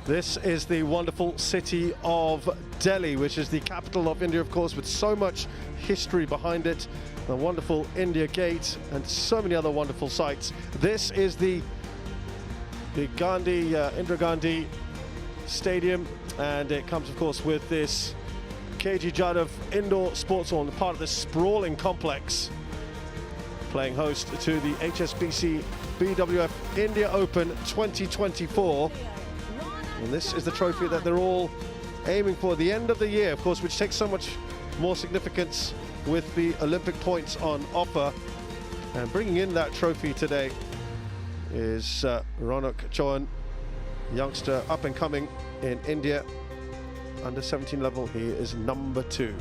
This is the wonderful city of Delhi, which is the capital of India, of course, with so much history behind it. The wonderful India Gate and so many other wonderful sights. This is the Indira Gandhi Stadium, and it comes, of course, with this KG Jadhav Indoor Sports Hall, part of this sprawling complex, playing host to the HSBC BWF India Open 2024. And this is the trophy that they're all aiming for at the end of the year, of course, which takes so much more significance with the Olympic points on offer. And bringing in that trophy today is Chen, youngster up and coming in India. Under 17 level, he is number 2.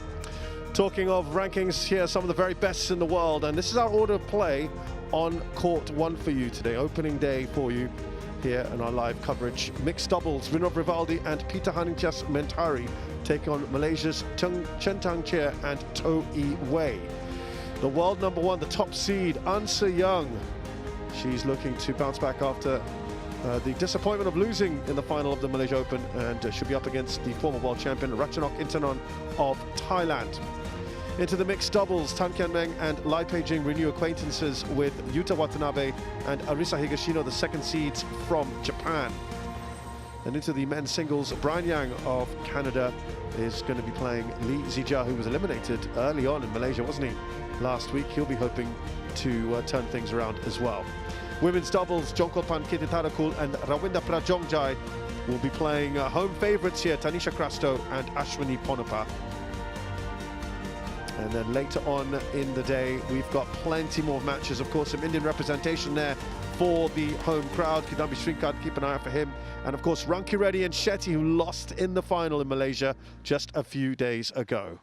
Talking of rankings, here are some of the very best in the world, and this is our order of play on court 1 for you today, opening day for you here in our live coverage. Mixed doubles, winner of Rivaldy and Peter Haningtias Mentari take on Malaysia's Chen and To Wei. The world number 1, the top seed, Ansa Young. She's looking to bounce back after the disappointment of losing in the final of the Malaysia Open, and she'll be up against the former world champion Ratchanok Intanon of Thailand. Into the mixed doubles, Tan Kian Meng and Lai Pei-jing renew acquaintances with Yuta Watanabe and Arisa Higashino, the second seeds from Japan. And into the men's singles, Brian Yang of Canada is going to be playing Lee Zijia, who was eliminated early on in Malaysia, wasn't he, last week? He'll be hoping to turn things around as well. Women's doubles, Jongkolpan Kititarakul and Rawinda Prajongjai will be playing home favourites here, Tanisha Crasto and Ashwini Ponapa. And then later on in the day, we've got plenty more matches. Of course, some Indian representation there for the home crowd. Kidambi Srikanth, keep an eye out for him. And of course, Ranki Reddy and Shetty, who lost in the final in Malaysia just a few days ago.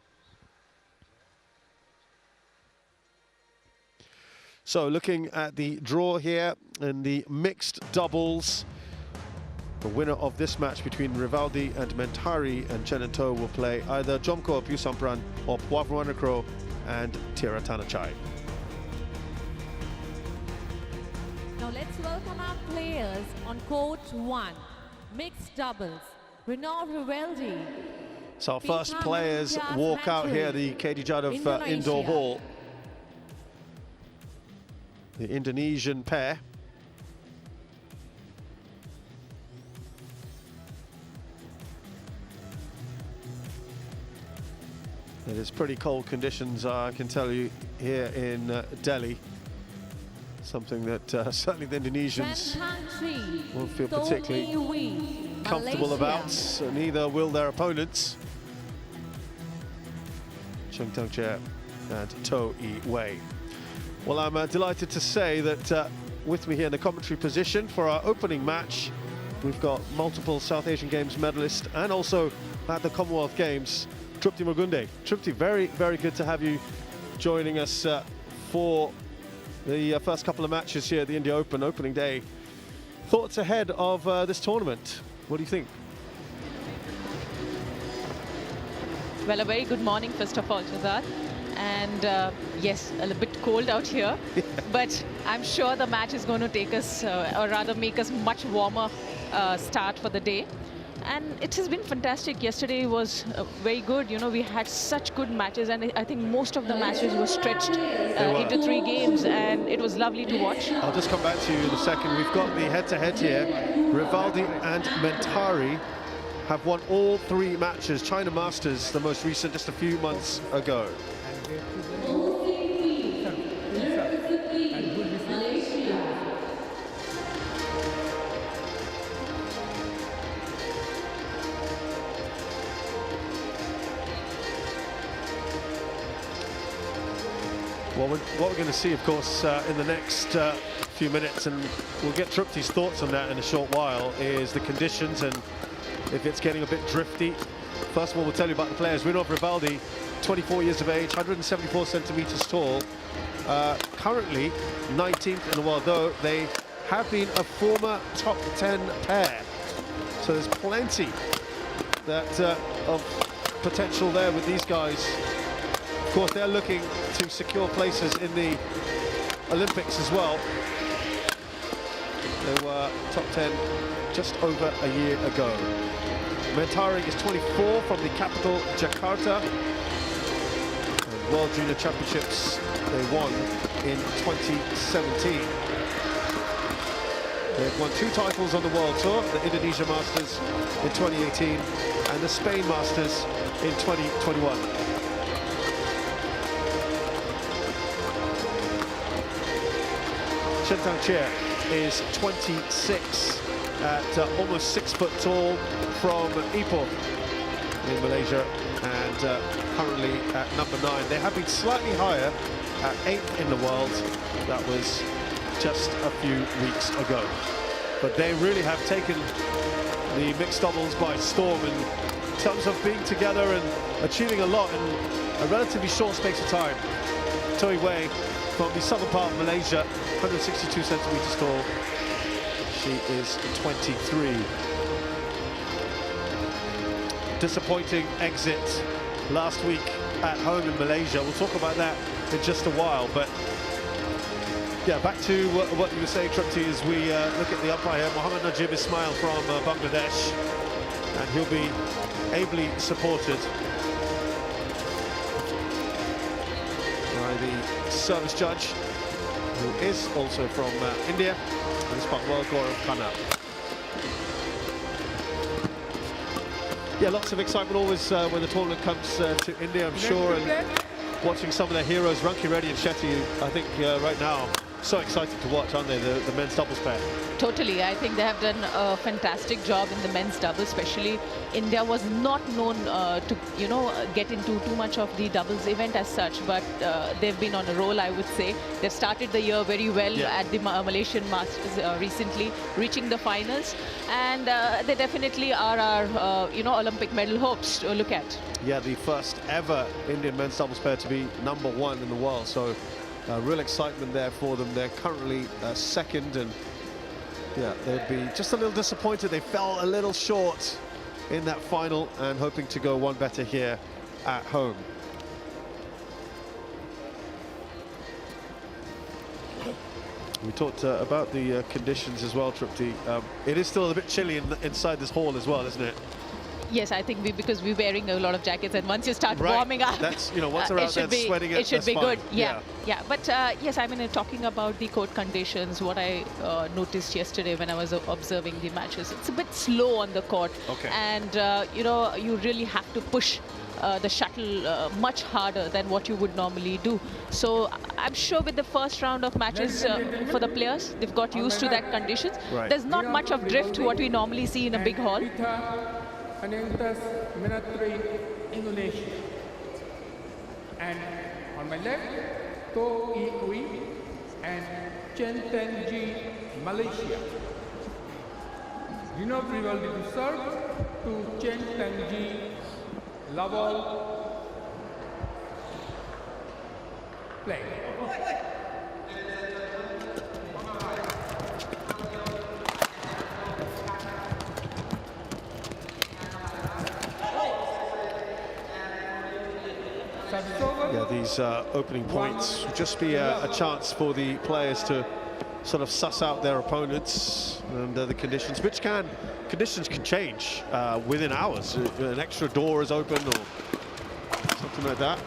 So looking at the draw here in the mixed doubles, the winner of this match between Rivaldy and Mentari and Chen and To will play either Jomko Pusampran or Puavruanakro and Tira Tanachai. Now let's welcome our players on court 1, mixed doubles. Renaud Rivaldy. So our first players walk out here, the KG Jadhav Indoor Hall. The Indonesian pair. It is pretty cold conditions, I can tell you, here in Delhi. Something that certainly the Indonesians won't feel particularly comfortable about. So neither will their opponents, Chen Tongche and To Wei. Well, I'm delighted to say that with me here in the commentary position for our opening match, we've got multiple South Asian Games medalists and also at the Commonwealth Games, Trupti Mugunde. Trupti, very, very good to have you joining us for the first couple of matches here at the India Open opening day. Thoughts ahead of this tournament? What do you think? Well, a very good morning, first of all, Shazad. And yes, a little bit cold out here, but I'm sure the match is going to take us, or rather make us much warmer start for the day. And it has been fantastic. Yesterday was very good. You know, we had such good matches, and I think most of the matches were stretched into 3 games, and it was lovely to watch. I'll just come back to you in a second. We've got the head-to-head here. Rivaldy and Mentari have won all 3 matches. China Masters, the most recent, just a few months ago. Well, what we're going to see, of course, in the next few minutes, and we'll get Trupti's thoughts on that in a short while, is the conditions and if it's getting a bit drifty. First of all, we'll tell you about the players. Renaud Rivaldy, 24 years of age, 174 centimeters tall, currently 19th in the world, though they have been a former top 10 pair. So there's plenty that of potential there with these guys. Of course, they're looking to secure places in the Olympics as well. They were top 10 just over a year ago. Mentari is 24 from the capital, Jakarta. And World Junior Championships they won in 2017. They've won 2 titles on the World Tour, the Indonesia Masters in 2018 and the Spain Masters in 2021. Chen is 26 at almost 6 foot tall from Ipoh in Malaysia and currently at number 9. They have been slightly higher at 8th in the world. That was just a few weeks ago. But they really have taken the mixed doubles by storm in terms of being together and achieving a lot in a relatively short space of time. Toi Wei from the southern part of Malaysia, 162 centimeters tall. She is 23. Disappointing exit last week at home in Malaysia. We'll talk about that in just a while, but yeah, back to what you were saying, Tripti, as we look at the umpire here. Mohammad Najib Ismail from Bangladesh, and he'll be ably supported by the service judge, who is also from India, and this part world Gaurav Khanna. Yeah, lots of excitement always when the tournament comes to India, I'm sure, and watching some of their heroes, Ranki Reddy and Shetty, I think right now, so excited to watch, aren't they, the men's doubles pair? Totally. I think they have done a fantastic job in the men's doubles, especially. India was not known to, you know, get into too much of the doubles event as such, but they've been on a roll, I would say. They've started the year very well at the Malaysian Masters recently, reaching the finals, and they definitely are our, you know, Olympic medal hopes to look at. Yeah, the first ever Indian men's doubles pair to be #1 in the world, so real excitement there for them. They're currently second, and yeah, they'd be just a little disappointed. They fell a little short in that final, and hoping to go one better here at home. We talked about the conditions as well, Tripti. It is still a bit chilly inside this hall as well, isn't it? Yes, I think because we're wearing a lot of jackets, and once you start warming up, that's, you know, once they're out there sweating, it should be good. Yeah. But yes, I mean, talking about the court conditions, what I noticed yesterday when I was observing the matches, it's a bit slow on the court, and you know, you really have to push the shuttle much harder than what you would normally do. So I'm sure with the first round of matches for the players, they've got used to that conditions. There's not much of drift what we normally see in a big hall. Mentari, Indonesia. And on my left, To Kui and Chen, Malaysia. Rivaldy to serve to Chen, Lawal, play. Yeah, these opening points would just be a chance for the players to sort of suss out their opponents and the conditions, conditions can change within hours. An extra door is open or something like that.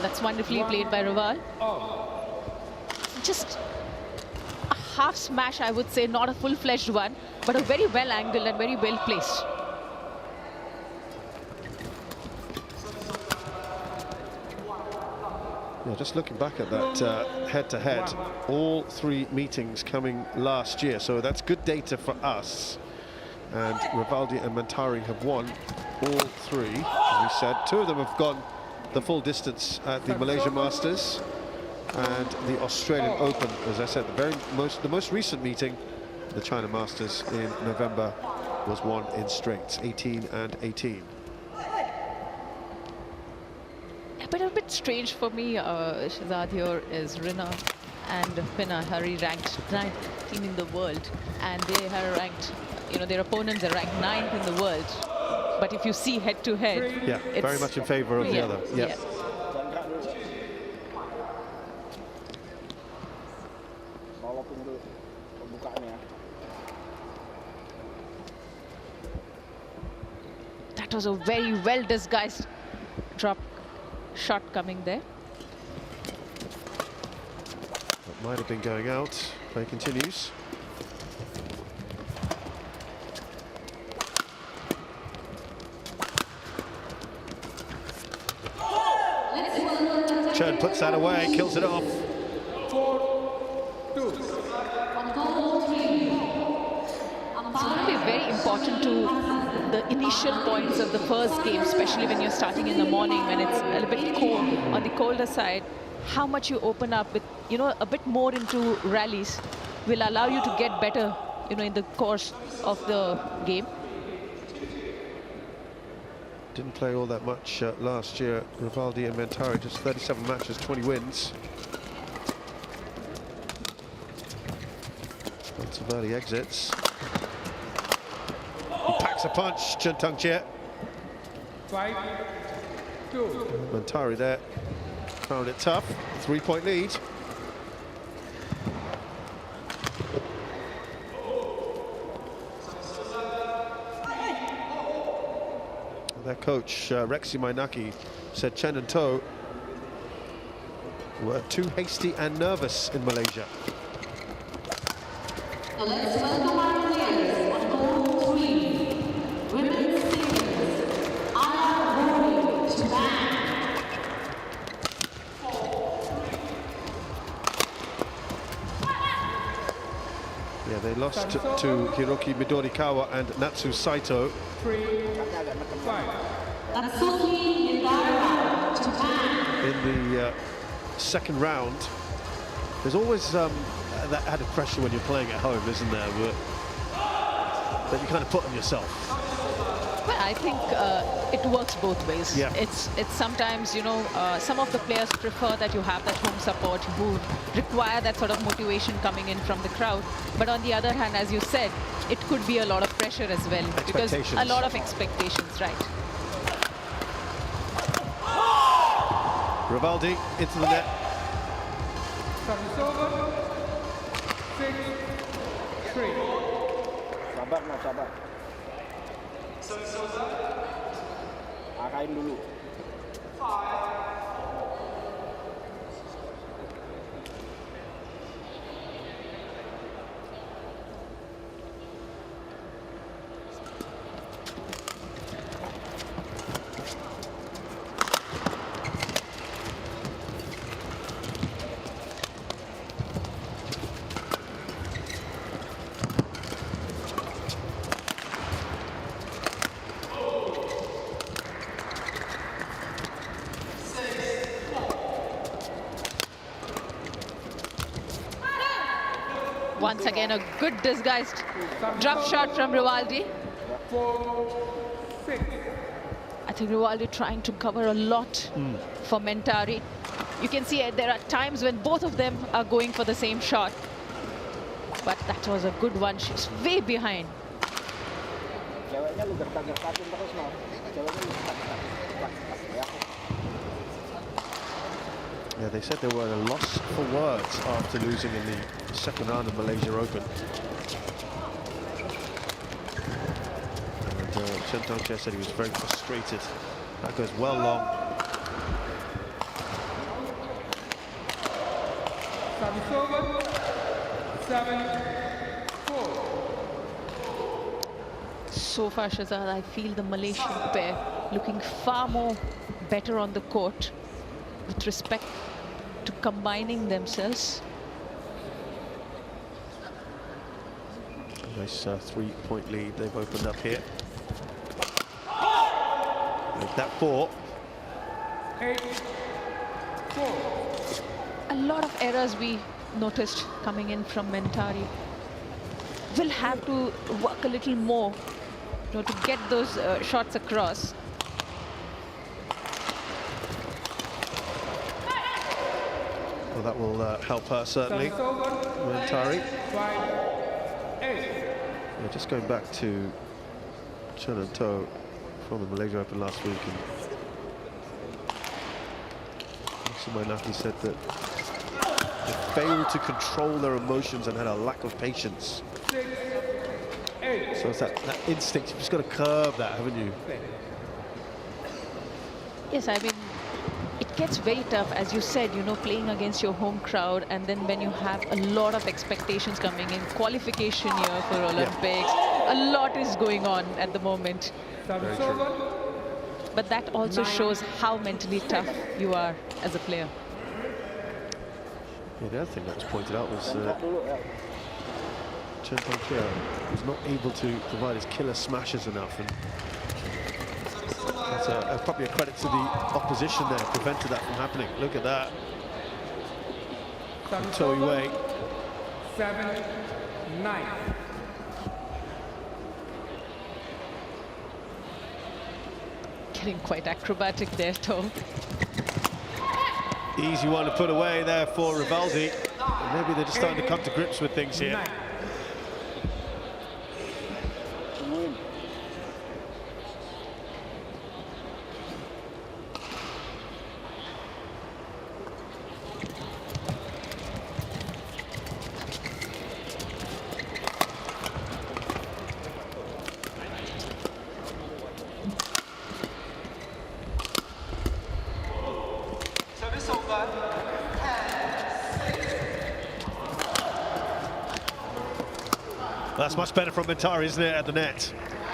That's wonderfully played by Rivaldy. Just a half smash, I would say, not a full-fledged one, but a very well angled and very well placed. Yeah, just looking back at that head-to-head, all 3 meetings coming last year, so that's good data for us. And Rivaldy and Mentari have won all 3, as we said. 2 of them have gone the full distance at the Malaysia Masters and the Australian Open. As I said, the most recent meeting, the China Masters in November, was won in straights, 18 and 18. But a bit strange for me, Shahzad, here is Rina and Pinna Hari ranked 9th team in the world, and they are ranked, you know, their opponents are ranked 9th in the world. But if you see head to head, Yeah, very much in favor of the yeah, other. Yeah. yeah. That was a very well disguised drop shot coming there. That might have been going out. Play continues. Chen puts that away, kills it off. 4-2. It's going to be very important to the initial points of the first game, especially when you're starting in the morning, when it's a little bit cold, on the colder side. How much you open up with, you know, a bit more into rallies will allow you to get better, you know, in the course of the game. Didn't play all that much last year. Rivaldy and Mentari, just 37 matches, 20 wins. Lots of early exits. He packs a punch, Chen Tungche. 5-2. Mentari there, found it tough. 3-point lead. Their coach, Rexy Mainaki, said Chen and To were too hasty and nervous in Malaysia. Let's welcome our players on court 3. Women's singles, R32, Japan. Yeah, they lost to Hiroki Midorikawa and Natsu Saito. 3-5. Natsuki Midorikawa, Japan. In the second round. There's always that added pressure when you're playing at home, isn't there? That you kind of put on yourself. Well, I think it works both ways. Yeah. It's sometimes, you know, some of the players prefer that you have that home support, who require that sort of motivation coming in from the crowd. But on the other hand, as you said, it could be a lot of pressure as well, because a lot of expectations, right? Rivaldy into the net. Service over. 6-3. Sabar nak sabar. Arahin dulu. Once again, a good disguised drop shot from Rivaldy. 4-6. I think Rivaldy trying to cover a lot for Mentari. You can see there are times when both of them are going for the same shot. But that was a good one. She's way behind. Ceweknya lu gertak-gertakin terus, no. Ceweknya lu gertak-gertakin. Ya. Yeah, they said they were at a loss for words after losing in the second round of Malaysia Open. And Chen Tungche said he was very frustrated. That goes well long. Service over. 7-4. So far, Shazad, I feel the Malaysian pair looking far more better on the court with respect to combining themselves. Nice 3-point lead they've opened up here. Make that 4. 8-4. A lot of errors we noticed coming in from Mentari. Will have to work a little more, you know, to get those shots across. Well, that will help her certainly. Service over. Mentari. 5-8. Yeah, just going back to Chen and To from the Malaysia Open last week, and Sudirman Naki said that they failed to control their emotions and had a lack of patience. So it's that instinct, you've just got to curb that, haven't you? Yes, I mean, it gets very tough, as you said, you know, playing against your home crowd, and then when you have a lot of expectations coming in, qualification year for Olympics, a lot is going on at the moment. Service over. But that also shows how mentally tough you are as a player. Yeah, the other thing that was pointed out was Chen was not able to provide his killer smashes enough, and that's probably a credit to the opposition there, prevented that from happening. Look at that. Toe away. 7-9. Getting quite acrobatic there, Tom. Easy one to put away there for Rivaldy. Maybe they're just starting to come to grips with things here. That's much better from Mentari, isn't it, at the net?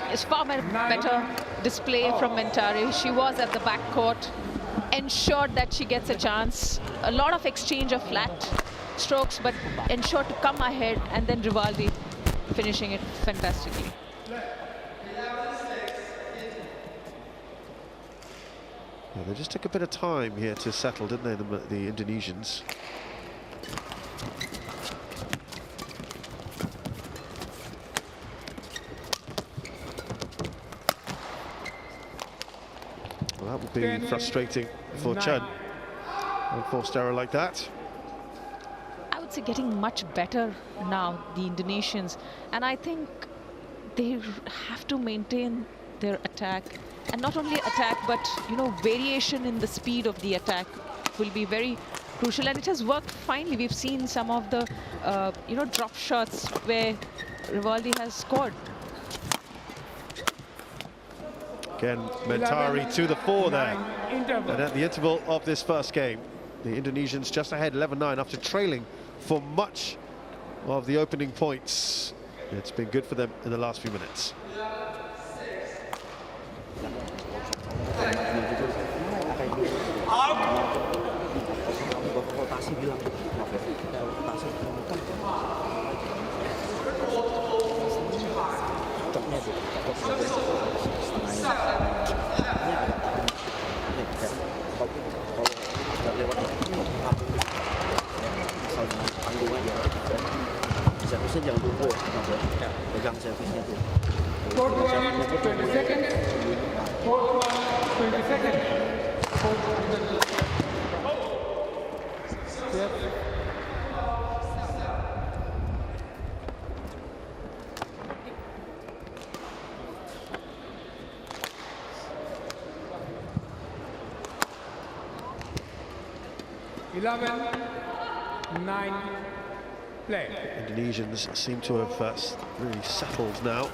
It's far better display from Mentari. She was at the back court, ensured that she gets a chance. A lot of exchange of flat strokes, but ensured to come ahead, and then Rivaldy finishing it fantastically. Yeah, they just took a bit of time here to settle, didn't they, the Indonesians? Well, that would be frustrating for Chen. One forced error like that. I would say getting much better now, the Indonesians, and I think they have to maintain their attack, and not only attack, but you know, variation in the speed of the attack will be very crucial, and it has worked finely. We've seen some of the you know, drop shots where Rivaldy has scored. Again, Mentari to the fore there. And at the interval of this first game, the Indonesians just ahead 11-9 after trailing for much of the opening points. It's been good for them in the last few minutes. Jangan lupa pegang servisnya tu. Court 1, 20 seconds. Court 1, 20 seconds. Yes. Play. Indonesians seem to have really settled now.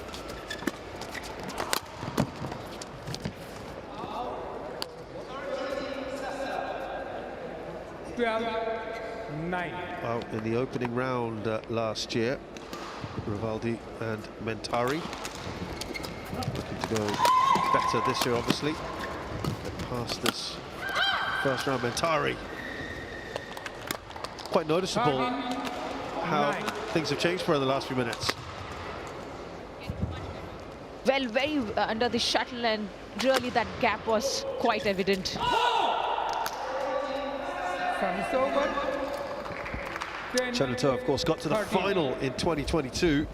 Well, in the opening round last year, Rivaldy and Mentari looking to go better this year, obviously. Get past this first round, Mentari. Quite noticeable how things have changed for her in the last few minutes. Well, very under the shuttle, and really that gap was quite evident. Chen, of course, got to the final in 2022.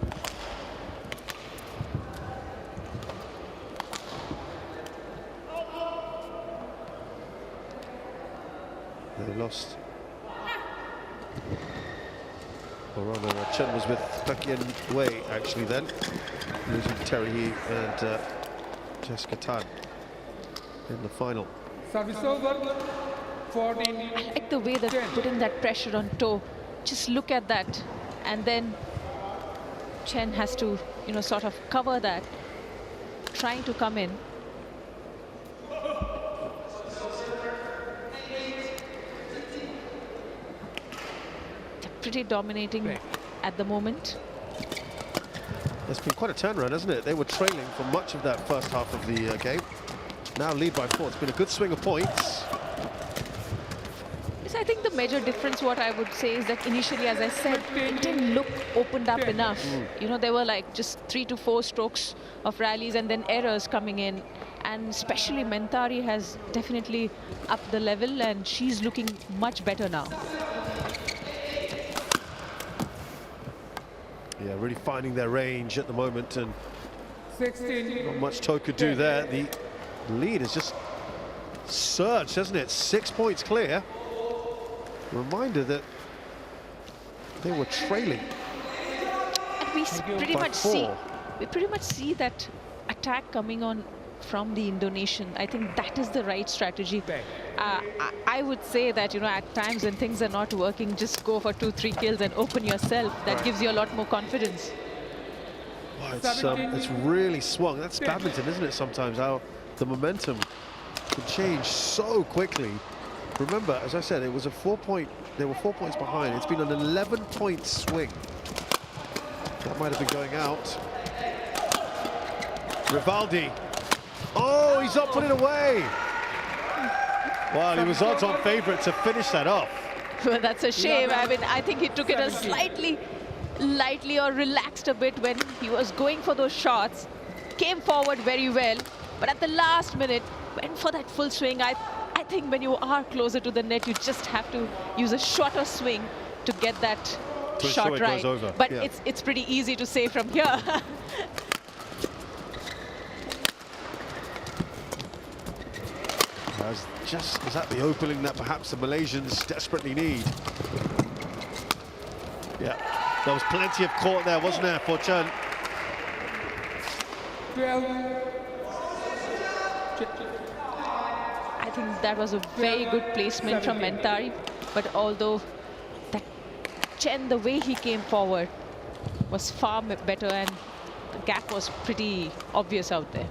They lost. Or rather, Chen was with Baek Yen Wei actually then, losing to Terry He and Jessica Tan in the final. Service over. 14. I like the way they're putting that pressure on toe. Just look at that. And then Chen has to, you know, sort of cover that, trying to come in. They're pretty dominating at the moment. It's been quite a turnaround, hasn't it? They were trailing for much of that first half of the game. Now lead by 4. It's been a good swing of points. Yes, I think the major difference, what I would say, is that initially, as I said, it didn't look opened up enough. You know, there were like just 3 to 4 strokes of rallies and then errors coming in. And especially Mentari has definitely upped the level, and she's looking much better now. Yeah, really finding their range at the moment, and 16. not much Toe could do there. The lead has just surged, hasn't it? 6 points clear. Reminder that they were trailing. And we pretty by much 4. see that attack coming on from the Indonesian. I think that is the right strategy. I would say that, you know, at times when things are not working, just go for 2-3 kills and open yourself. That gives you a lot more confidence. Wow, it's really swung. That's badminton, isn't it? Sometimes how the momentum can change so quickly. Remember, as I said, it was a 4-point. They were 4 points behind. It's been an 11-point swing. That might have been going out. Rivaldy. Oh, he's not put it away. Well, he was odds-on favourite to finish that off. Well, that's a shame. I mean, I think he took it a slightly lightly or relaxed a bit when he was going for those shots. Came forward very well, but at the last minute, went for that full swing. I think when you are closer to the net, you just have to use a shorter swing to get that shot right. But yeah, it's pretty easy to say from here. Is that the opening that perhaps the Malaysians desperately need? Yeah, there was plenty of court there, wasn't there, for Chen? 12. I think that was a very good placement from Mentari, but although that Chen, the way he came forward was far better, and the gap was pretty obvious out there.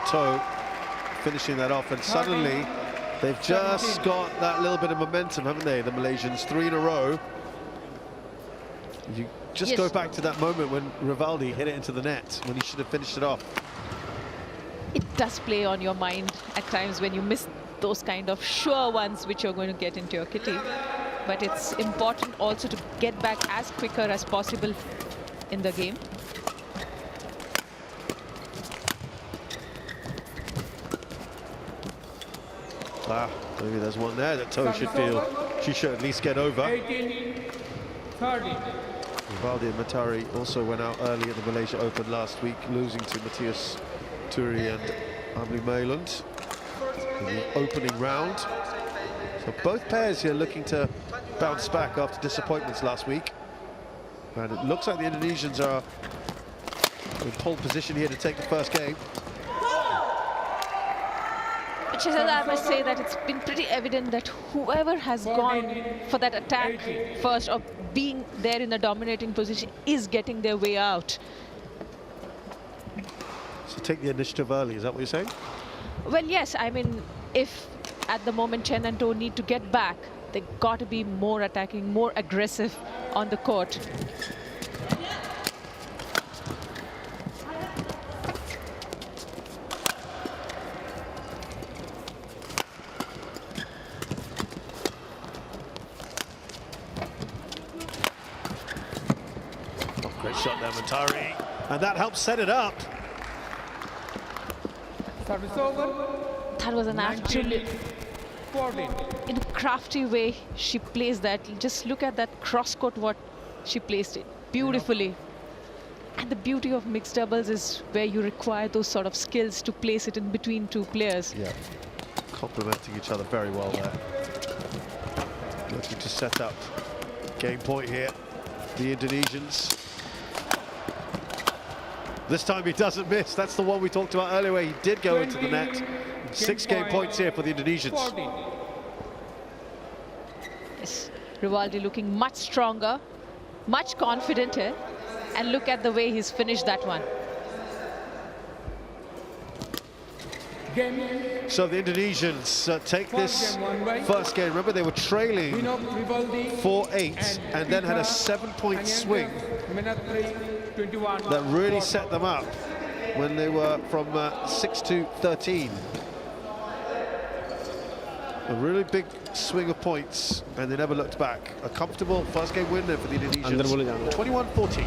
Toe finishing that off, and suddenly they've just got that little bit of momentum, haven't they, the Malaysians? 3 in a row. You just go back to that moment when Rivaldy hit it into the net, when he should have finished it off. It does play on your mind at times when you miss those kind of sure ones which you're going to get into your kitty. But it's important also to get back as quicker as possible in the game. Maybe there's one there that Toe should feel she should at least get over. 18, 30. Rivaldy and Mentari also went out early at the Malaysia Open last week, losing to Matthias Turi and Amli Mayland in the opening round. So both pairs here looking to bounce back after disappointments last week. And it looks like the Indonesians are in pole position here to take the first game. I must say that it's been pretty evident that whoever has gone for that attack first, or being there in a dominating position, is getting their way out. So take the initiative early, is that what you're saying? Well, yes. I mean, if at the moment Chen and Toe need to get back, they got to be more attacking, more aggressive on the court. Great shot there, Mentari, and that helps set it up. Service over. That was an absolute, 14. in a crafty way she plays that. Just look at that cross court, what she placed it beautifully. And the beauty of mixed doubles is where you require those sort of skills to place it in between two players. Yeah, complementing each other very well there. Looking to set up game point here, the Indonesians. This time he doesn't miss. That's the one we talked about earlier where he did go into the net. 6 game points here for the Indonesians. 14. Yes, Rivaldy looking much stronger, much confident here. And look at the way he's finished that one. Game. So the Indonesians take this Game won by first game. Remember, they were trailing Rivaldy 4-8 and then had a 7-point swing Mentari 21. that really set them up when they were from 6 to 13. A really big swing of points, and they never looked back. A comfortable first game win there for the Indonesians. 21-14.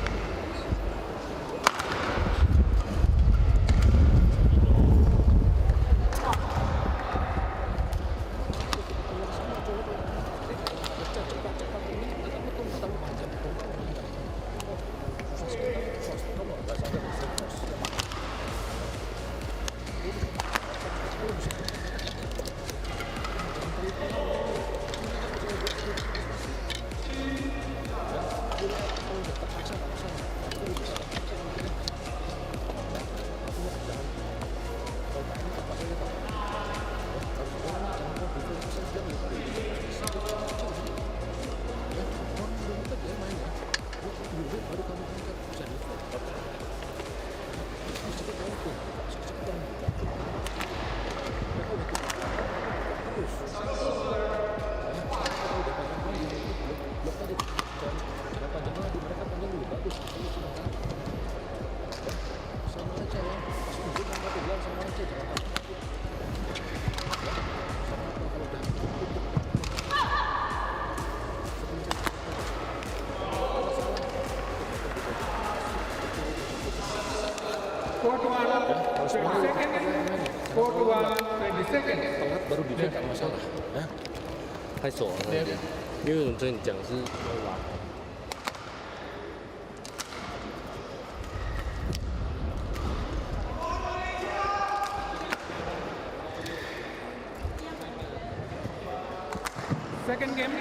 Second game.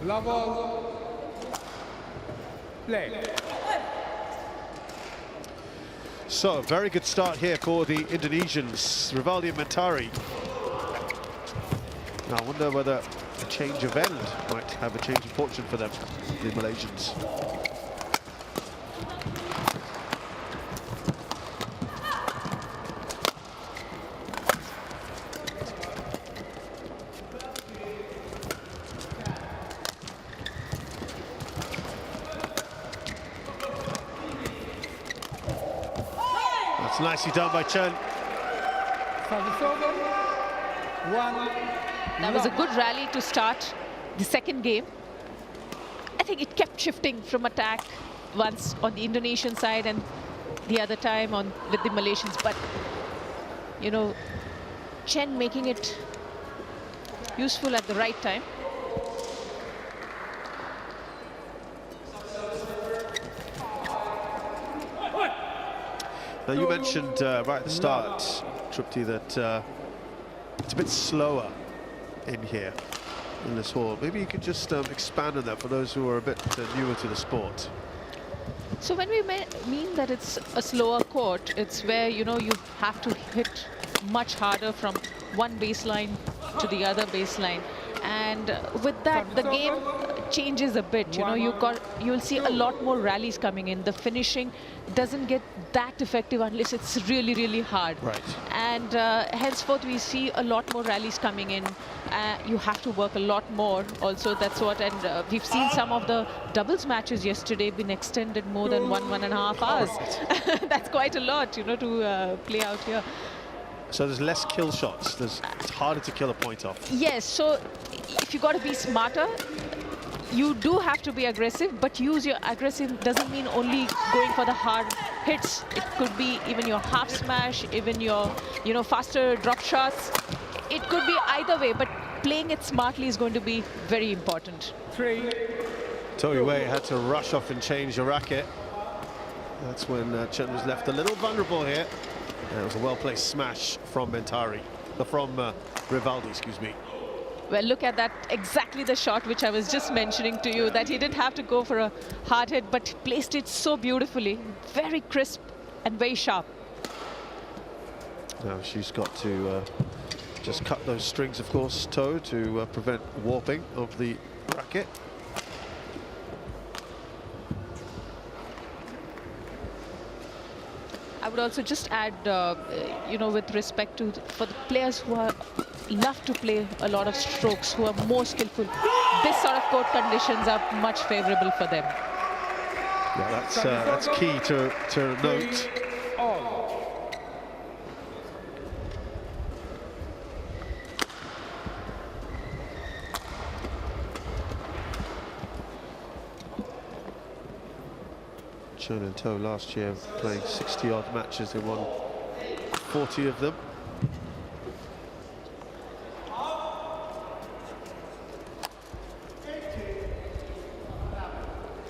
Level. Play. So, very good start here for the Indonesians, Rivaldy and Mentari. Now, I wonder whether a change of end might have a change of fortune for them, the Malaysians. That's nicely done by Chen. Service over. 1. That was a good rally to start the second game. I think it kept shifting from attack once on the Indonesian side and the other time on with the Malaysians. But, you know, Chen making it useful at the right time. Now, you mentioned right at the start, Trupti, that it's a bit slower in here, in this hall. Maybe you could just expand on that for those who are a bit newer to the sport. So when we mean that it's a slower court, it's where, you know, you have to hit much harder from one baseline to the other baseline. And with that, the game changes a bit. You know, you'll see a lot more rallies coming in. The finishing doesn't get that effective unless it's really, really hard. Right. And henceforth, we see a lot more rallies coming in. You have to work a lot more also. That's what, and we've seen some of the doubles matches yesterday been extended more than 1.5 hours. That's quite a lot, you know, to play out here. So there's less kill shots. It's harder to kill a point off. Yes, so if you got to be smarter, you do have to be aggressive, but use your aggressive doesn't mean only going for the hard hits. It could be even your half smash, even your, you know, faster drop shots. It could be either way, but playing it smartly is going to be very important. 3. Toei Wei had to rush off and change the racket. That's when Chen was left a little vulnerable here. And it was a well-placed smash from Mentari, from Rivaldy, excuse me. Well, look at that, exactly the shot which I was just mentioning to you, that he didn't have to go for a hard hit, but he placed it so beautifully, very crisp and very sharp. Now she's got to just cut those strings, of course, toe, to prevent warping of the racket. I would also just add, you know, with respect to for the players who love to play a lot of strokes, who are more skillful, this sort of court conditions are much favorable for them. Yeah, that's key to note. Chen and Toe last year playing 60-odd matches, they won 40 of them.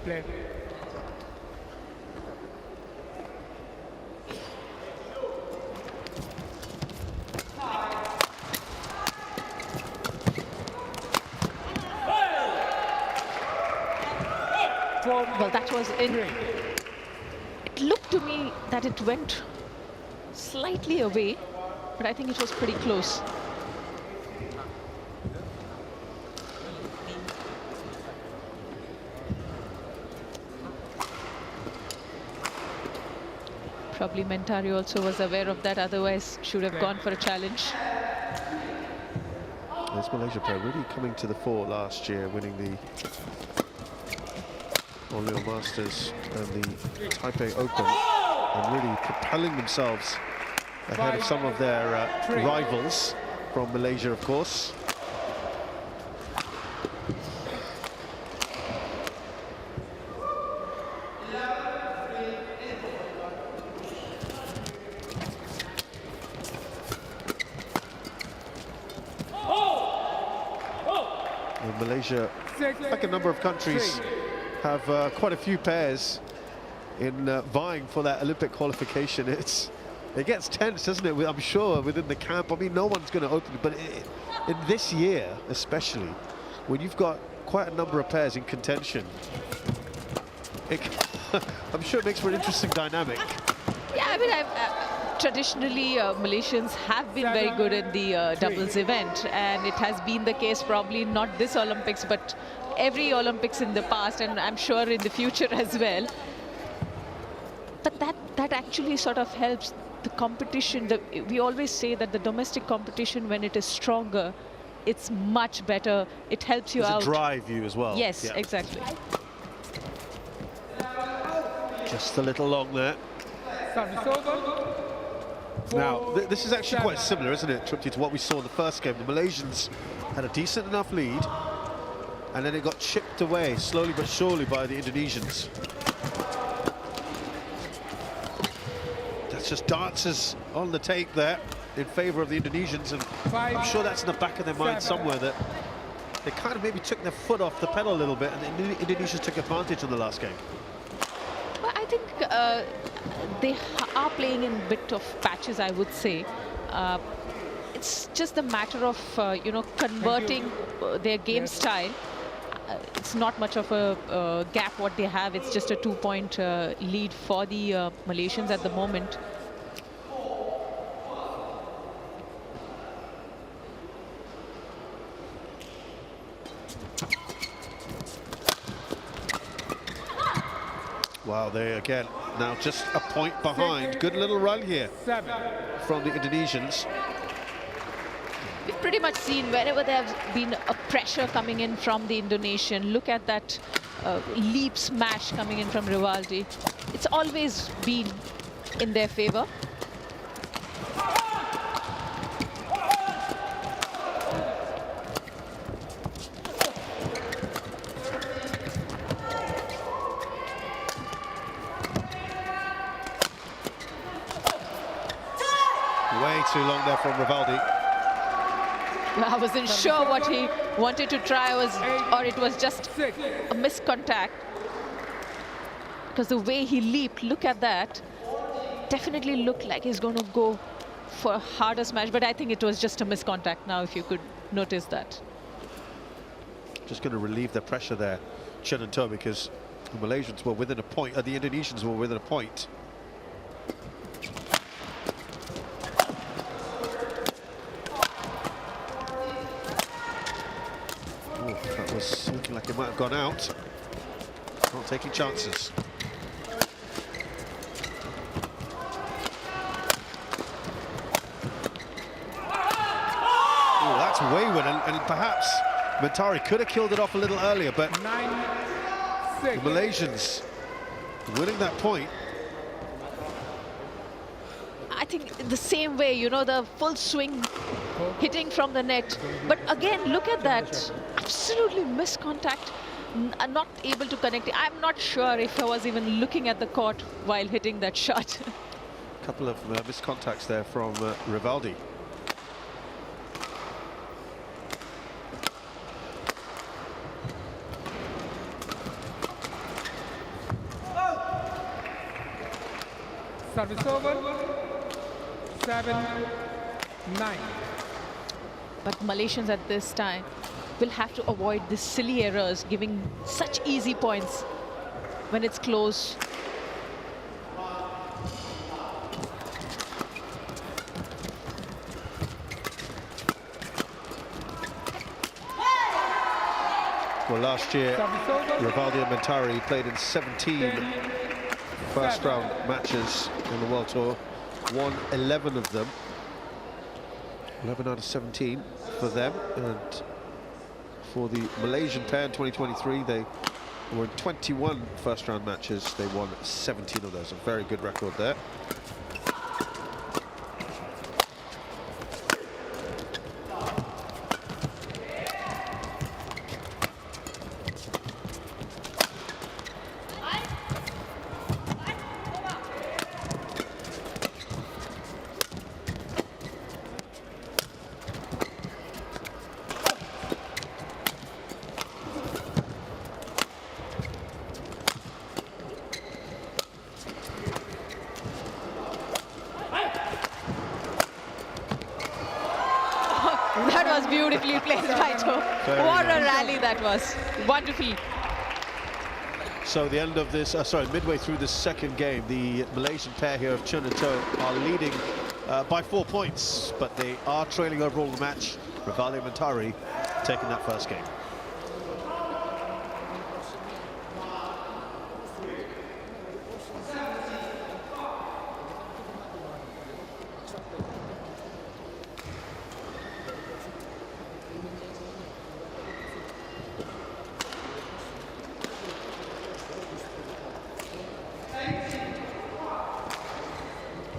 Play. Well, that was in. It looked to me that it went slightly away, but I think it was pretty close. Probably Mentari also was aware of that, otherwise should have gone for a challenge. This Malaysia player really coming to the fore last year, winning the Orleans Masters and the Taipei Open, and really propelling themselves ahead of some of their rivals from Malaysia, of course. And Malaysia, like a number of countries, have quite a few pairs in vying for that Olympic qualification. It gets tense, doesn't it? I'm sure within the camp. I mean, no one's going to open it, but in this year especially, when you've got quite a number of pairs in contention, I'm sure it makes for an interesting dynamic. Yeah, I mean, traditionally Malaysians have been very good in the doubles event, and it has been the case probably not this Olympics, but every Olympics in the past, and I'm sure in the future as well. But that actually sort of helps the competition. We always say that the domestic competition, when it is stronger, it's much better. It helps you out. Does it drive you as well? Yes, yeah. Exactly. Just a little long there. Now, this is actually quite similar, isn't it, Tripti, to what we saw in the first game. The Malaysians had a decent enough lead, and then it got chipped away slowly but surely by the Indonesians. That's just dancers on the take there in favor of the Indonesians, and I'm sure that's in the back of their mind somewhere, that they kind of maybe took their foot off the pedal a little bit, and the Indonesians took advantage in the last game. Well, I think they are playing in a bit of patches, I would say. It's just a matter of, you know, converting their game style. It's not much of a gap what they have. It's just a 2-point lead for the Malaysians at the moment. Wow, they again now just a point behind. Good little run here from the Indonesians. We've pretty much seen wherever there has been a pressure coming in from the Indonesian. Look at that leap smash coming in from Rivaldy. It's always been in their favor. Way too long there from Rivaldy. I wasn't sure what he wanted to try or it was just a miscontact. Because the way he leaped, look at that, definitely looked like he's going to go for a harder smash, but I think it was just a miscontact now, if you could notice that. Just going to relieve the pressure there, Chen and toe, because the Malaysians were within a point, the Indonesians were within a point. That was looking like it might have gone out. Not taking chances. Oh, that's wayward, and perhaps Mentari could have killed it off a little earlier, but the Malaysians winning that point. I think the same way, you know, the full swing hitting from the net. But again, look at that. Absolutely miscontact, not able to connect. I'm not sure if I was even looking at the court while hitting that shot. A couple of miscontacts there from Rivaldy. Service over. 7-9. But Malaysians at this time will have to avoid these silly errors, giving such easy points when it's close. Well, last year, Rivaldy and Mentari played in 17 first-round matches in the World Tour, won 11 of them. 11 out of 17 for them, and for the Malaysian pair in 2023, they were in 21 first-round matches. They won 17 of those. A very good record there. That was beautifully played by Joe. What a rally that was. Wonderful. So the end of this, midway through the second game, the Malaysian pair here of Chen and Toe are leading by 4 points, but they are trailing overall the match. Rivaldy and Mentari taking that first game.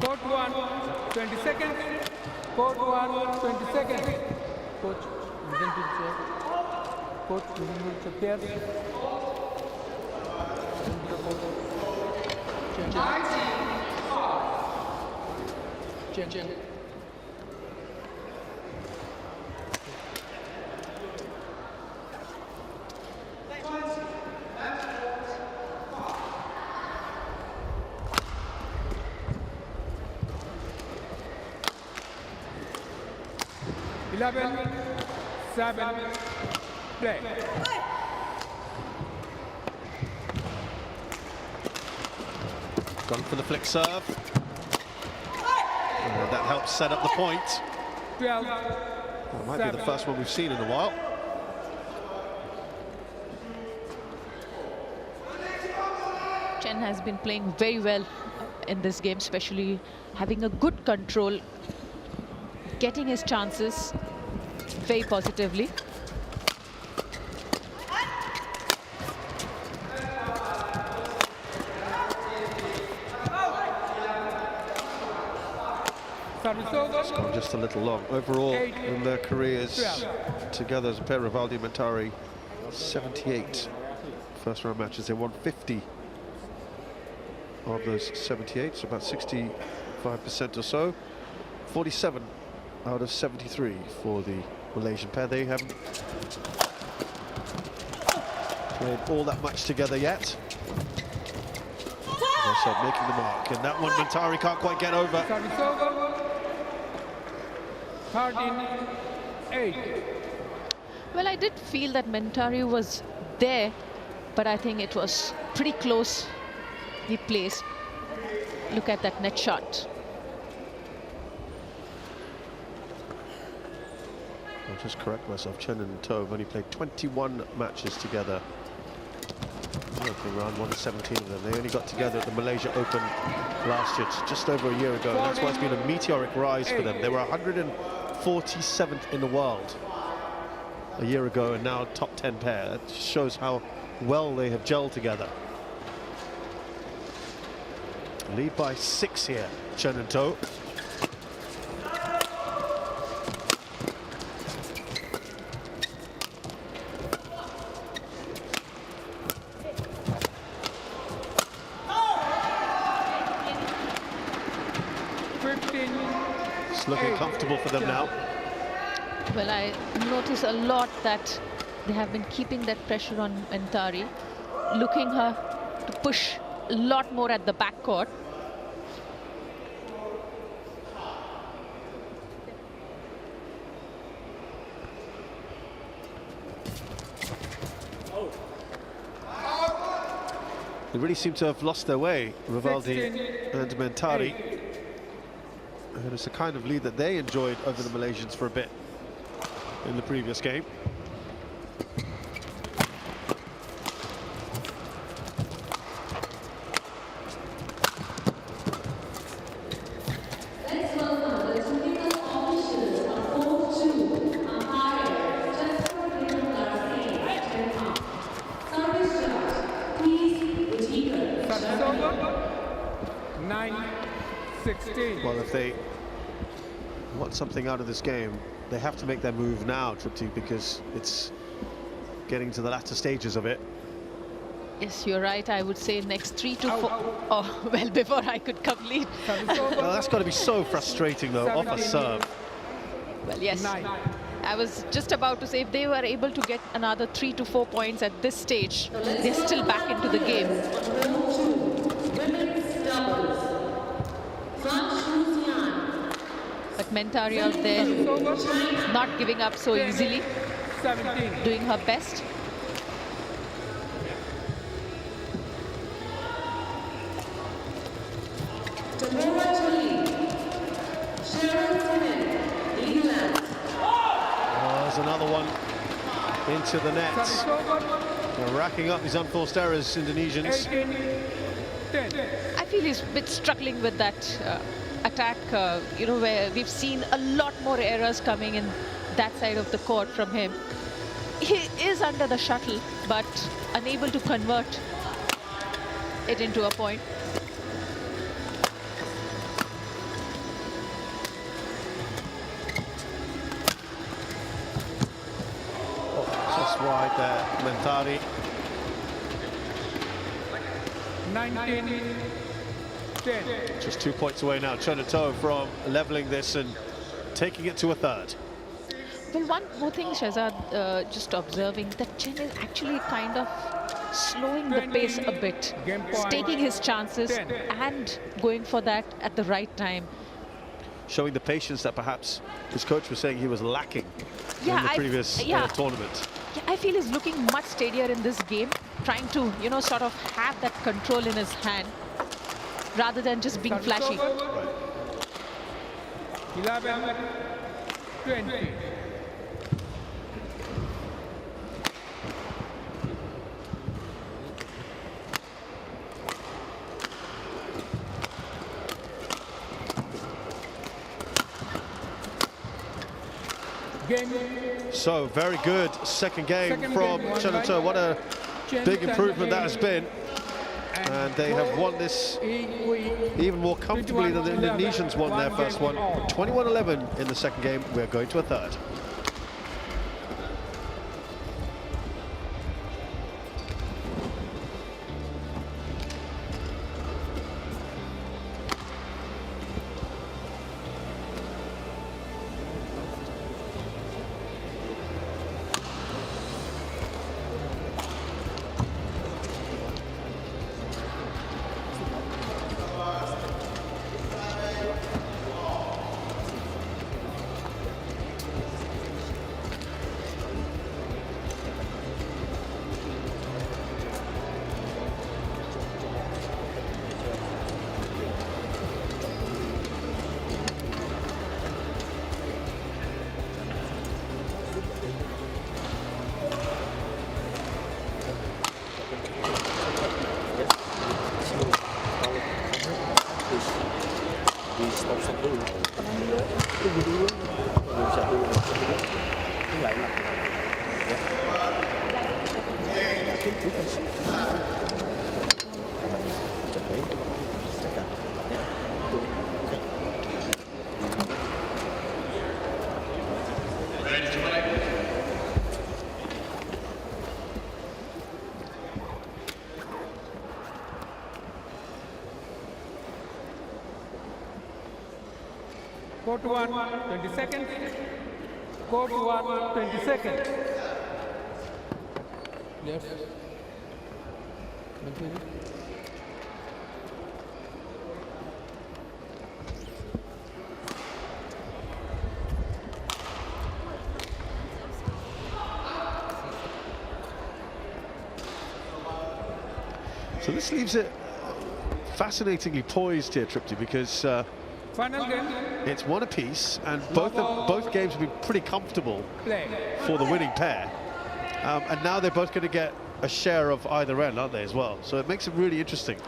Court 1, 20 seconds. Court 1, 20 seconds. Coach, Coach, here. Chen. Eleven, 7, play. Gone for the flick serve. And that helps set up the point. 12. Well, it might be the first one we've seen in a while. Chen has been playing very well in this game, especially having a good control, getting his chances very positively. It's gone just a little long. Overall, in their careers together as a pair, Rivaldy and Mentari, 78 first-round matches. They won 50 of those 78, so about 65% or so. 47 out of 73 for the Malaysian pair. They haven't played all that much together yet. As I said, making the mark. And that one, Mentari can't quite get over. Service over. 13-8. Well, I did feel that Mentari was there, but I think it was pretty closely placed. Look at that net shot. I'll just correct myself. Chen and To have only played 21 matches together. Opening round, won 17 of them. They only got together at the Malaysia Open last year, just over a year ago. That's why it's been a meteoric rise for them. They were 147th in the world a year ago, and now top 10 pair. That shows how well they have gelled together. Lead by 6 here, Chen and To. It's looking comfortable for them now. Well, I notice a lot that they have been keeping that pressure on Mentari, looking her to push a lot more at the backcourt. They really seem to have lost their way, Rivaldy and Mentari. And it's the kind of lead that they enjoyed over the Malaysians for a bit in the previous game. Well, if they want something out of this game, they have to make their move now, Tripti, because it's getting to the latter stages of it. Yes, you're right. I would say next 3 to 4. Oh, well, before I could complete. Well, that's got to be so frustrating, though, off a serve. Well, yes. I was just about to say, if they were able to get another 3 to 4 points at this stage, they're still back into the game. But Mentari out there, not giving up so easily, doing her best. There's another one into the nets. They're racking up these unforced errors, Indonesians. I feel he's a bit struggling with that attack, you know, where we've seen a lot more errors coming in that side of the court from him. He is under the shuttle, but unable to convert it into a point. Just wide there, Mentari. 19-10. Just 2 points away now, Chen and To from leveling this and taking it to a third. Well, one more thing, Shahzad, just observing that Chen is actually kind of slowing the pace a bit, taking his chances and going for that at the right time. Showing the patience that perhaps his coach was saying he was lacking in the previous tournament. Yeah, I feel he's looking much steadier in this game, trying to, you know, sort of have that control in his hand rather than just being flashy. 11-20. So very good second game from Chen and To. What a big improvement that has been. And they have won this even more comfortably than the Indonesians won their first one. 21-11 in the second game. We're going to a third. Set dulu. Tenang dulu. Tunggu dulu. Set dulu. Ini nggak enak. Ya. Yakin bukan. Cobain. Cekak. Ya. Tuh. Oke. Court 1, 20 seconds. Court 1, 20 seconds. Yes. Mentari. So this leaves it fascinatingly poised here, Tripti, because Final game. it's one apiece, and both games have been pretty comfortable Play. for the winning pair. And now they're both going to get a share of either end, aren't they, as well? So it makes it really interesting.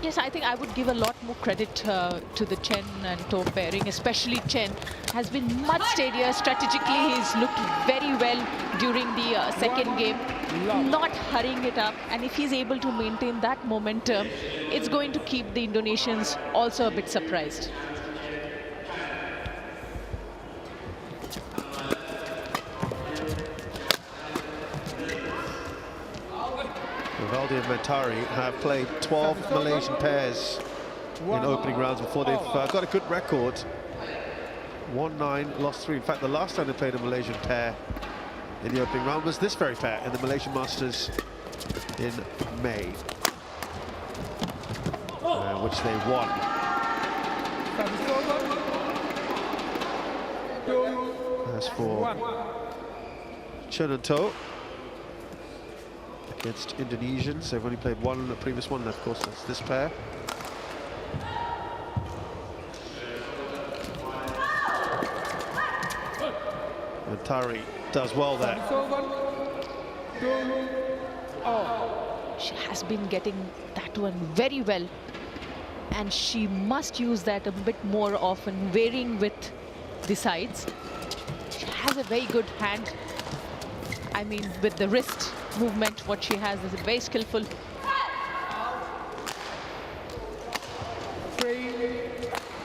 Yes, I think I would give a lot more credit to the Chen and To pairing, especially Chen has been much steadier. Strategically, he's looked very well during the second game, not hurrying it up. And if he's able to maintain that momentum, it's going to keep the Indonesians also a bit surprised. Rivaldy and Mentari have played 12 Malaysian pairs in opening rounds before. They've got a good record. 1-9, lost 3. In fact, the last time they played a Malaysian pair in the opening round was this very pair in the Malaysian Masters in May, which they won. As for Chen and To against Indonesians, they've only played one in the previous one, and of course that's this pair. Mentari does well there. She has been getting that one very well, and she must use that a bit more often, varying with the sides. She has a very good hand. I mean, with the wrist movement, what she has is very skillful. 3,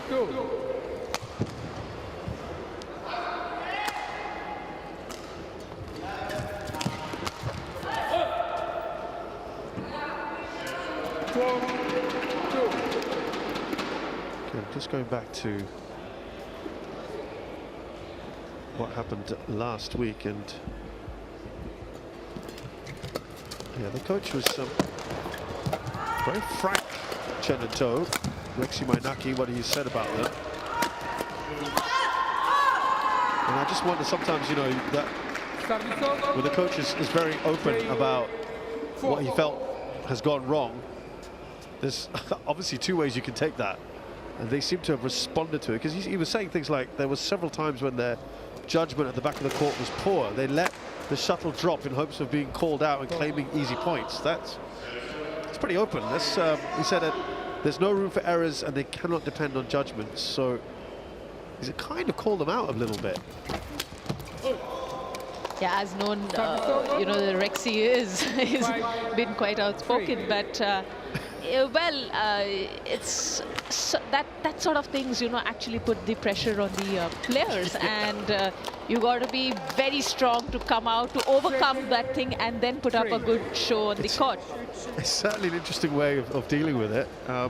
2. Okay, just going back to what happened last week, and yeah, the coach was very frank, Chen and To. Rexy Mainaki, what he said about them. And I just wonder sometimes, you know, that when the coach is very open about what he felt has gone wrong, there's obviously two ways you can take that. And they seem to have responded to it, because he was saying things like there was several times when their judgment at the back of the court was poor. They let the shuttle drop in hopes of being called out and claiming easy points. It's pretty open. He said that there's no room for errors and they cannot depend on judgments. So he's kind of called them out a little bit. Yeah, as known, you know, the Rexy is been quite outspoken, but it's that sort of things, you know, actually put the pressure on the players, and you got to be very strong to come out to overcome that thing and then put up a good show on the court. It's certainly an interesting way of dealing with it. A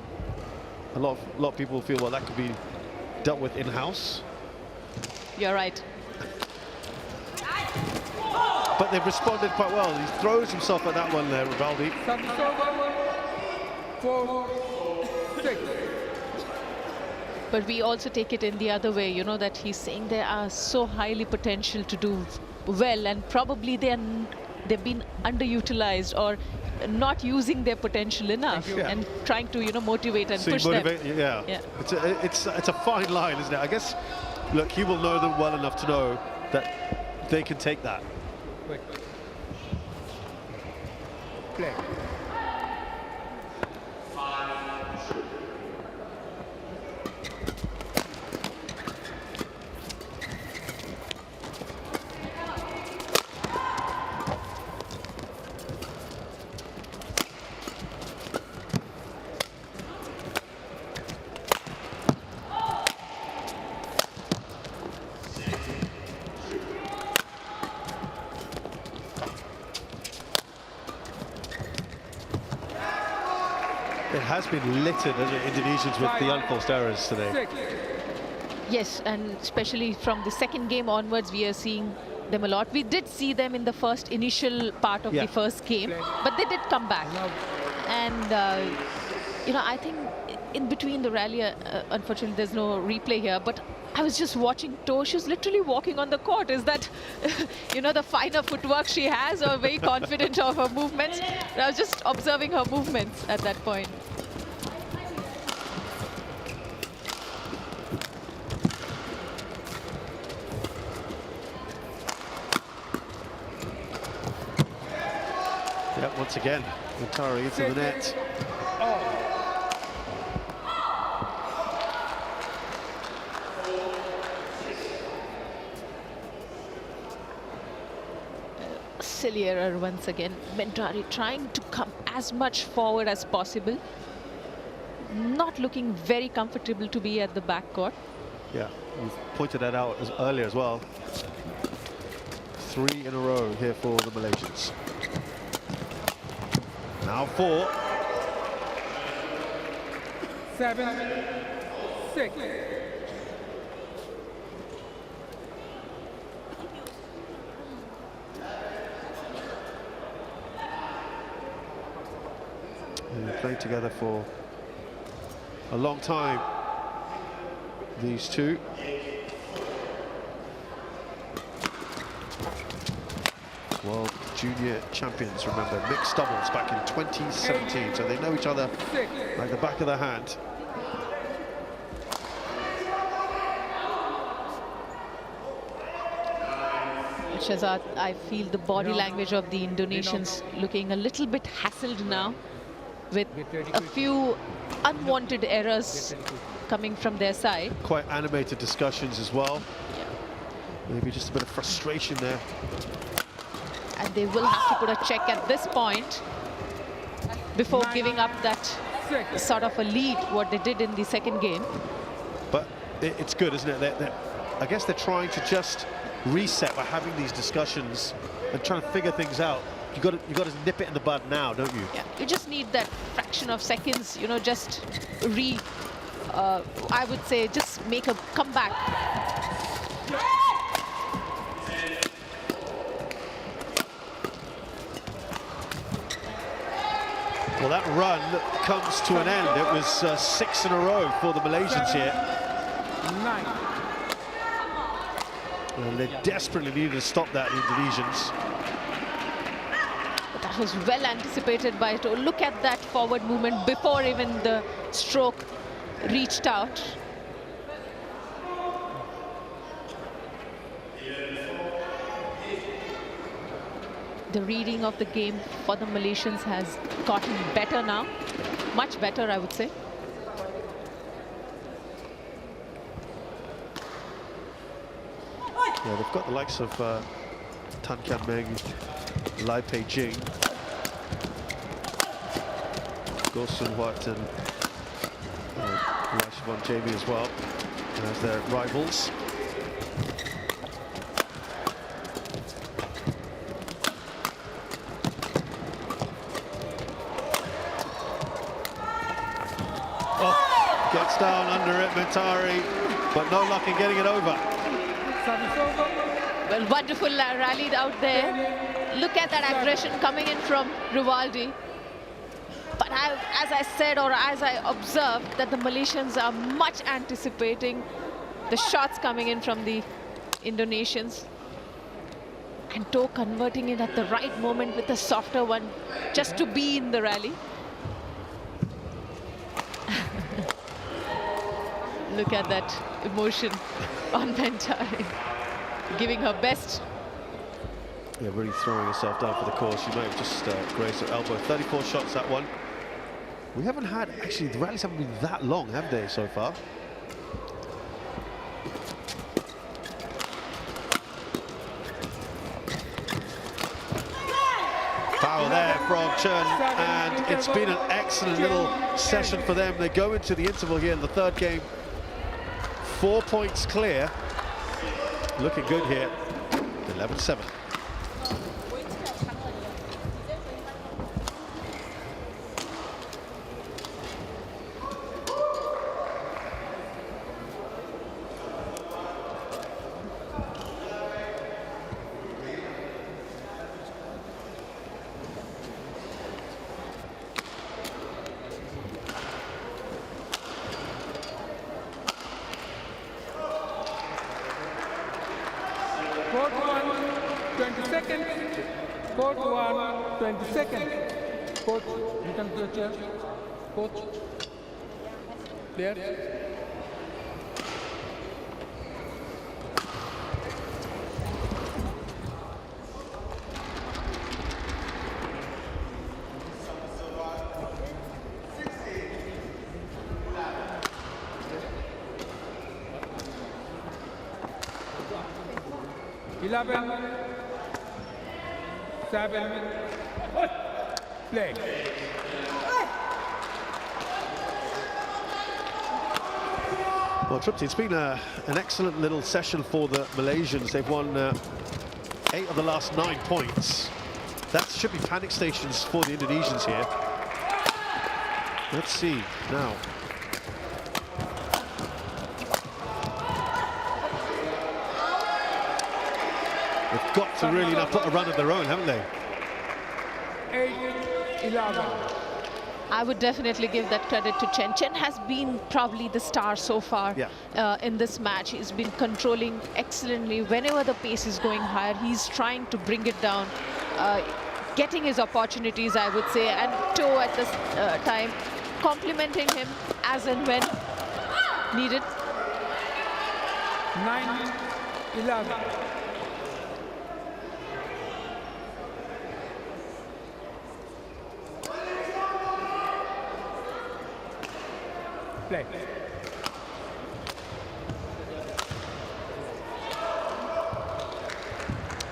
lot of people feel, well, that could be dealt with in-house. You're right. But they've responded quite well. He throws himself at that one there, Rivaldy. 4, 6. But we also take it in the other way, you know, that he's saying they are so highly potential to do well, and probably they've been underutilized or not using their potential enough, and trying to, you know, motivate and push them. Yeah. It's a fine line, isn't it? I guess, look, he will know them well enough to know that they can take that. Wait. Play. has been littered, hasn't it, Indonesians, with the unforced errors today. Yes, and especially from the second game onwards, we are seeing them a lot. We did see them in the first initial part of the first game, but they did come back. And, you know, I think in between the rally, unfortunately, there's no replay here, but I was just watching To. She was literally walking on the court. Is that, you know, the finer footwork she has, or very confident of her movements? I was just observing her movements at that point. Yep, once again, Mentari into the net. Silly error once again. Mentari trying to come as much forward as possible. Not looking very comfortable to be at the backcourt. Yeah, we've pointed that out earlier as well. 3 in a row here for the Malaysians. Now 4. 7, 6. They've played together for a long time, these two. World Junior champions, remember, mixed doubles back in 2017, so they know each other like the back of their hand. Shahzad, I feel the body language of the Indonesians looking a little bit hassled now, with a few unwanted errors coming from their side. Quite animated discussions as well. Yeah. Maybe just a bit of frustration there. And they will have to put a check at this point before giving up that sort of a lead, what they did in the second game. But it's good, isn't it? I guess they're trying to just reset by having these discussions and trying to figure things out. You got to nip it in the bud now, don't you? Yeah, you just need that fraction of seconds, you know, just I would say, just make a comeback. Well, that run comes to an end. It was 6 in a row for the Malaysians here. 9. And they desperately needed to stop that, the Indonesians. But that was well anticipated by To. Look at that forward movement before even the stroke reached out. The reading of the game for the Malaysians has gotten better now. Much better, I would say. Yeah, they've got the likes of Tan Kian Meng, Lai Pei Jing, Goh Sun Huat, and Rashwan Jamie as well as their rivals. Oh, gets down under it, Mentari, but no luck in getting it over. Well, wonderful rally out there. Look at that aggression coming in from Rivaldy. But as I said, or as I observed, that the Malaysians are much anticipating the shots coming in from the Indonesians. And To converting it at the right moment with a softer one, just to be in the rally. Look at that emotion on Mentari, giving her best. Yeah, really throwing herself down for the cause. She might have just grazed her elbow. 34 shots, that one. We haven't had, actually, the rallies haven't been that long, have they, so far? Foul there from Chen, and it's been an excellent little session for them. They go into the interval here in the third game. 4 points clear. Looking good here. 11-7. Court 1, 20 seconds. Court 1, 20 seconds. Coach, you come to your chair. Coach. Players. 11, 7, play. Well, Tripti, it's been an excellent little session for the Malaysians. They've won 8 of the last 9 points. That should be panic stations for the Indonesians here. Let's see now. They've got to really now put a run of their own, haven't they? 8-11. I would definitely give that credit to Chen. Chen has been probably the star so far in this match. He's been controlling excellently. Whenever the pace is going higher, he's trying to bring it down, getting his opportunities, I would say, and Toe at this time, complimenting him as and when needed. 9-11. Play.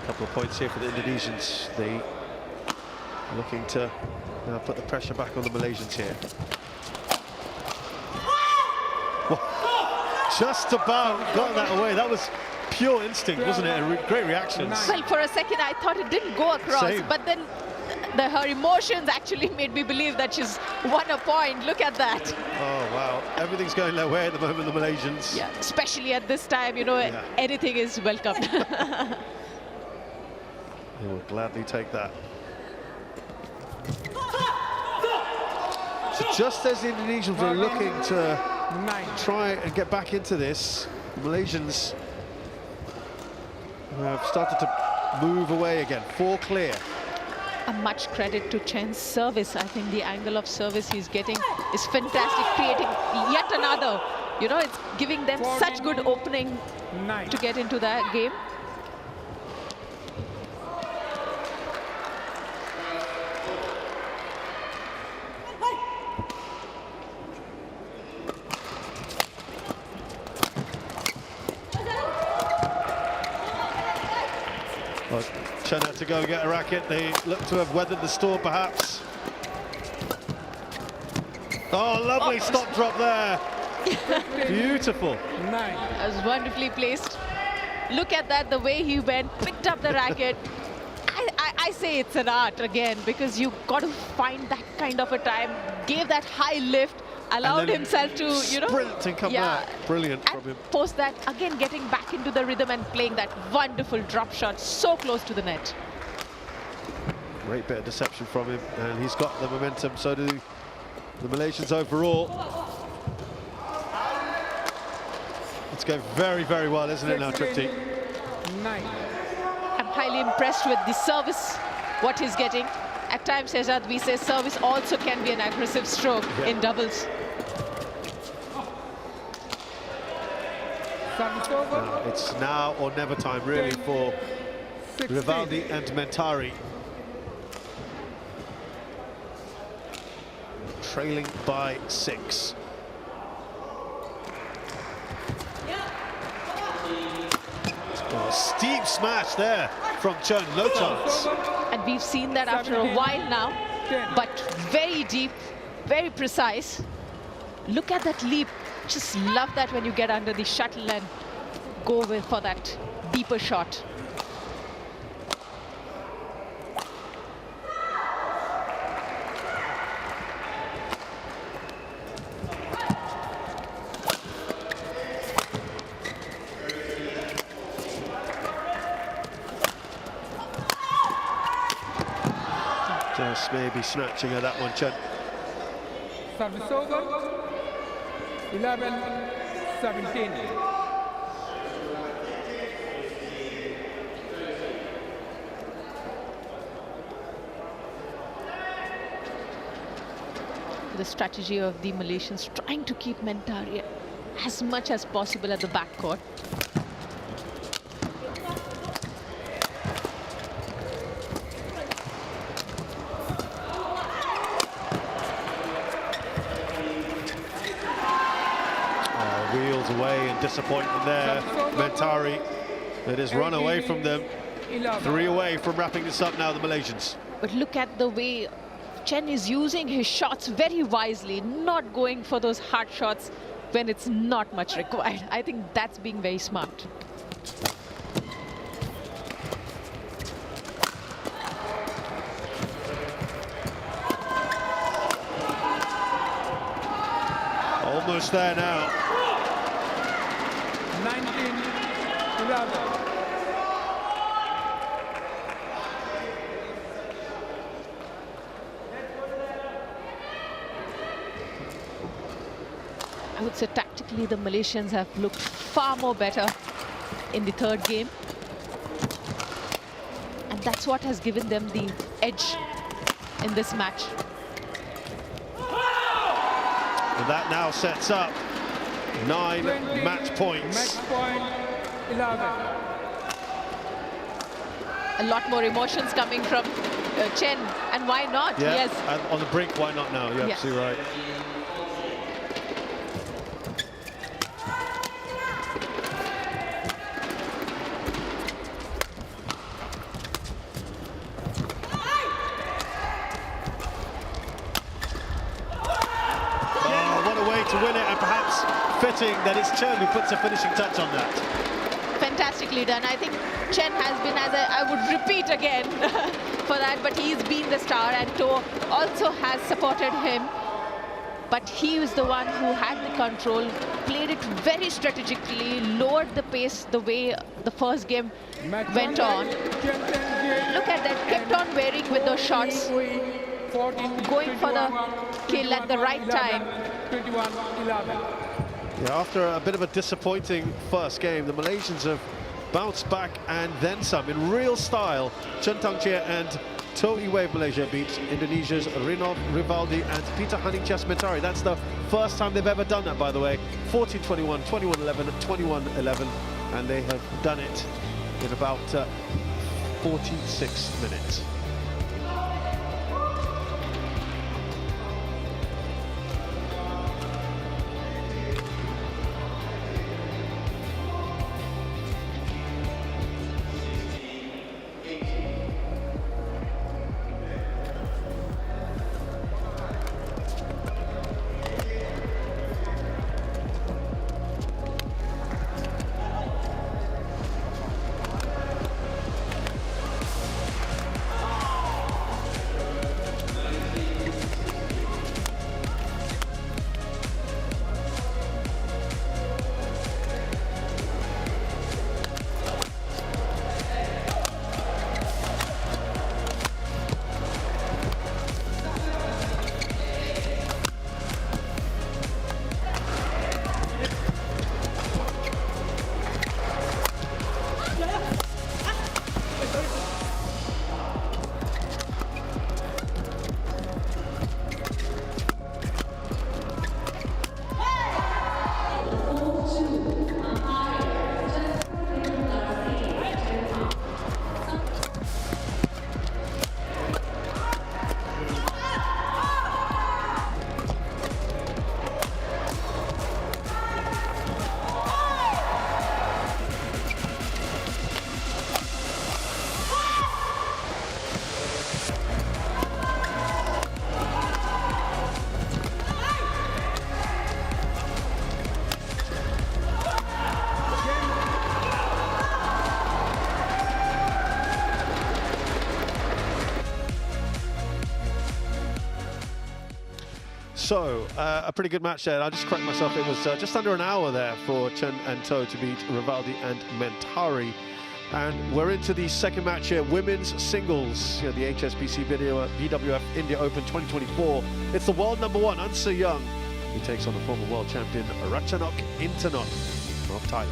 Couple of points here for the Indonesians. They looking to now put the pressure back on the Malaysians here. Well, just about got that away. That was pure instinct, wasn't it? Great reactions. Well, for a second, I thought it didn't go across, but then her emotions actually made me believe that she's won a point. Look at that. Oh, wow. Everything's going their way at the moment, the Malaysians. Yeah, especially at this time, you know, anything is welcome. They will gladly take that. So just as the Indonesians were looking to try and get back into this, the Malaysians have started to move away again. 4 clear. Much credit to Chen's service. I think the angle of service he's getting is fantastic, creating yet another. You know, it's giving them such good opening to get into that game. Chen had to go and get a racket. They look to have weathered the storm, perhaps. Oh, lovely stop drop there. Beautiful. That was wonderfully placed. Look at that, the way he went, picked up the racket. I say it's an art again, because you got to find that kind of a time, gave that high lift, allowed himself to, you know, sprint and come back. Brilliant from him. Post that, again getting back into the rhythm and playing that wonderful drop shot so close to the net. Great bit of deception from him, and he's got the momentum, so do the Malaysians overall. It's going very, very well, isn't it now, Tripti? I'm highly impressed with the service, what he's getting. At times, Shehzad, we say service also can be an aggressive stroke in doubles. It's now or never time, really, for Rivaldy and Mentari. Trailing by 6. Oh, steep smash there from Chen, no chance. And we've seen that after a while now, but very deep, very precise. Look at that leap. Just love that when you get under the shuttle and go for that deeper shot. Just maybe snatching at that one, Chen. Service over. 11-17. the strategy of the Malaysians, trying to keep Mentari as much as possible at the backcourt. Wheels away and disappointment there. Mentari, it has run away from them. 3 away from wrapping this up now, the Malaysians. But look at the way Chen is using his shots very wisely, not going for those hard shots when it's not much required. I think that's being very smart. Almost there now. 19-11. I would say tactically the Malaysians have looked far more better in the third game. And that's what has given them the edge in this match. And that now sets up 9 match points. Match point 11. A lot more emotions coming from Chen, and why not? Yeah, Yes. and on the brink, why not now? You're absolutely right. To win it, and perhaps fitting that it's Chen who puts a finishing touch on that. Fantastically done. I think Chen has been, as I would repeat again for that, but he's been the star, and To also has supported him. But he was the one who had the control, played it very strategically, lowered the pace the way the first game went on. Look at that, kept on wearing with those shots, going for the kill at the right time. 21-11. Yeah, after a bit of a disappointing first game, the Malaysians have bounced back and then some in real style. Chen and To Malaysia beat Indonesia's Rivaldy and Peter Haningchas Mentari. That's the first time they've ever done that, by the way. 14-21, 21-11, 21-11, and they have done it in about 46 minutes. So, a pretty good match there. I just correct myself, it was just under an hour there for Chen and To to beat Rivaldy and Mentari. And we're into the second match here, women's singles, the HSBC BWF India Open 2024. It's the world #1, An Se Young, who takes on the former world champion Ratchanok Intanon of Thailand.